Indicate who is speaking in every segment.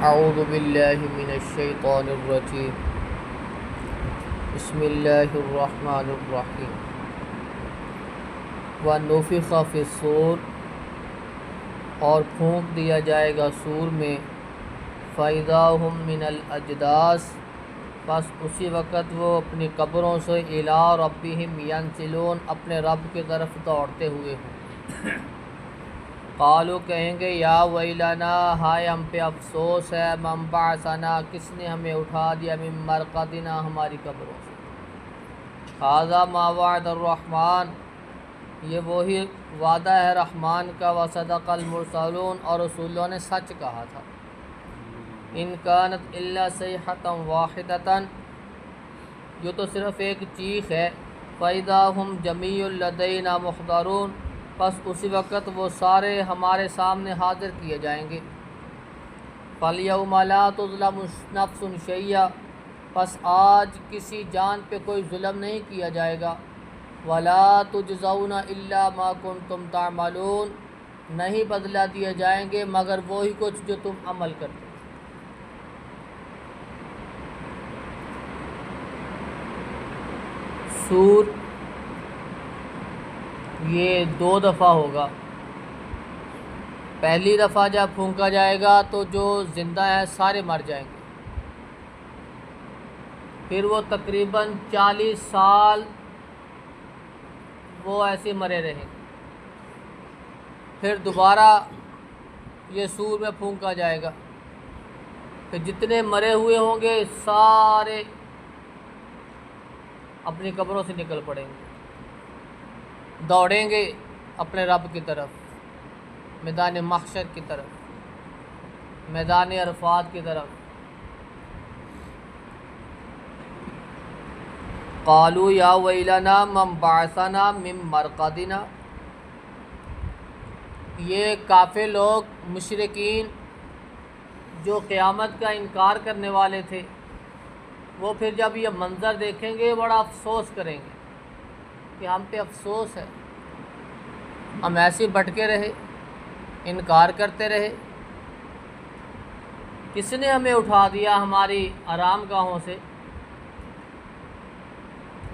Speaker 1: اعوذ باللہ من الشیطان الرجیم بسم اللہ الرحمن الرحیم وَنُفِخَ فِي الصُّورِ اور پھونک دیا جائے گا سور میں فَإِذَا هُم مِّنَ الْأَجْدَاثِ بس اسی وقت وہ اپنی قبروں سے إِلَىٰ رَبِّهِمْ يَنسِلُونَ اپنے رب کی طرف دوڑتے ہوئے ہوں۔ قالوا کہیں گے یا ویلنا ہائے ہم پہ افسوس ہے، من بعثنا کس نے ہمیں اٹھا دیا، من مرقدنا ہماری قبروں سے، ھذا ما وعد الرحمن یہ وہی وعدہ ہے رحمان کا، وصدق المرسلون اور رسولوں نے سچ کہا تھا، ان کانت الا صیحۃ واحدۃ یہ تو صرف ایک چیخ ہے، فاذا هم جمیع لدینا محضرون پس اسی وقت وہ سارے ہمارے سامنے حاضر کیے جائیں گے، فَالْيَوْمَ لَا تُظْلَمُ نَفْسٌ شَيْئًا پس آج کسی جان پہ کوئی ظلم نہیں کیا جائے گا، وَلَا تُجْزَوْنَ إِلَّا مَا كُنْتُمْ تَعْمَلُونَ نہیں بدلہ دیے جائیں گے مگر وہی کچھ جو تم عمل کرتے۔ سور یہ 2 دفعہ ہوگا، پہلی دفعہ جب پھونکا جائے گا تو جو زندہ ہیں سارے مر جائیں گے، پھر وہ تقریباً 40 سال وہ ایسے مرے رہیں گے، پھر دوبارہ یہ سور میں پھونکا جائے گا، پھر جتنے مرے ہوئے ہوں گے سارے اپنی قبروں سے نکل پڑیں گے، دوڑیں گے اپنے رب کی طرف، میدان محشر کی طرف، میدان عرفات کی طرف۔ قالوا یا ویلنا من بعثنا من مرقدنا یہ کافر لوگ مشرکین جو قیامت کا انکار کرنے والے تھے، وہ پھر جب یہ منظر دیکھیں گے بڑا افسوس کریں گے کہ ہم پہ افسوس ہے، ہم ایسے بھٹکے رہے، انکار کرتے رہے، کس نے ہمیں اٹھا دیا ہماری آرام گاہوں سے۔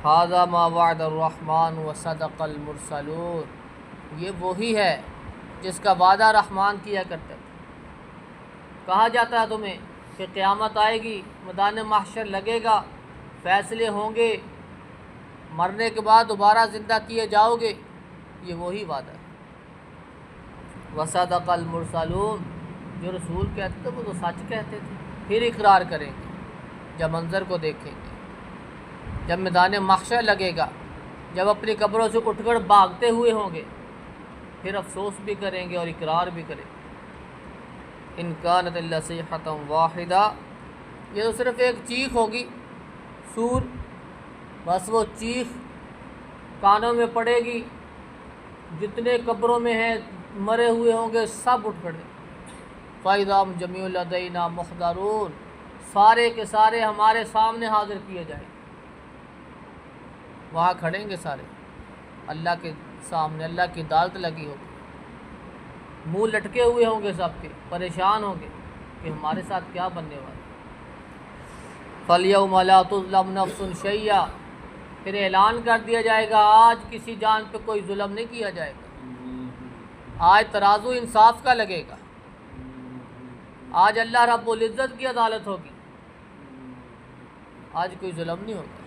Speaker 1: ھذا ما وعد الرحمن وصدق المرسلون یہ وہی ہے جس کا وعدہ رحمان کیا کرتے تھے۔ کہا جاتا ہے تمہیں کہ قیامت آئے گی، میدان محشر لگے گا، فیصلے ہوں گے، مرنے کے بعد دوبارہ زندہ کیے جاؤ گے، یہ وہی وعدہ ہے۔ وصدق المرسلون جو رسول کہتے تھے وہ تو سچ کہتے تھے، پھر اقرار کریں گے جب منظر کو دیکھیں گے، جب میدان محشر لگے گا، جب اپنی قبروں سے اٹھ کر بھاگتے ہوئے ہوں گے، پھر افسوس بھی کریں گے اور اقرار بھی کریں گے۔ ان کانت الا صیحۃ واحدہ یہ تو صرف ایک چیخ ہوگی، سور بس وہ چیخ کانوں میں پڑے گی، جتنے قبروں میں ہیں مرے ہوئے ہوں گے سب اٹھ پڑے، فَإِذَا هُمْ جَمِيعٌ لَدَيْنَا مُحْضَرُونَ سارے کے سارے ہمارے سامنے حاضر کیے جائیں گے، وہاں کھڑیں گے سارے اللہ کے سامنے، اللہ کی عدالت لگی ہوگی، منہ لٹکے ہوئے ہوں گے، سب کے پریشان ہوں گے کہ ہمارے ساتھ کیا بننے والا۔ فَالْيَوْمَ لَا تُظْلَمُ نَفْسٌ شَيْئًا پھر اعلان کر دیا جائے گا آج کسی جان پہ کوئی ظلم نہیں کیا جائے گا، آج ترازو انصاف کا لگے گا، آج اللہ رب العزت کی عدالت ہوگی، آج کوئی ظلم نہیں ہوگا۔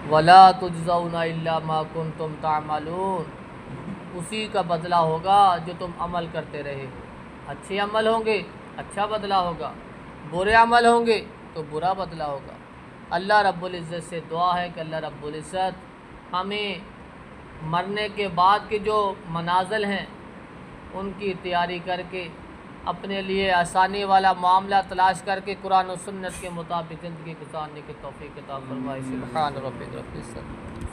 Speaker 1: وَلَا تُجْزَوْنَ إِلَّا مَا كُنْتُمْ تَعْمَلُونَ اسی کا بدلہ ہوگا جو تم عمل کرتے رہے، اچھے عمل ہوں گے اچھا بدلہ ہوگا، برے عمل ہوں گے تو برا بدلہ ہوگا۔ اللہ رب العزت سے دعا ہے کہ اللہ رب العزت ہمیں مرنے کے بعد کے جو منازل ہیں ان کی تیاری کر کے اپنے لیے آسانی والا معاملہ تلاش کر کے قرآن و سنت کے مطابق زندگی گزارنے کی توفیق عطا فرمائے۔ سبحان ربک رب العزت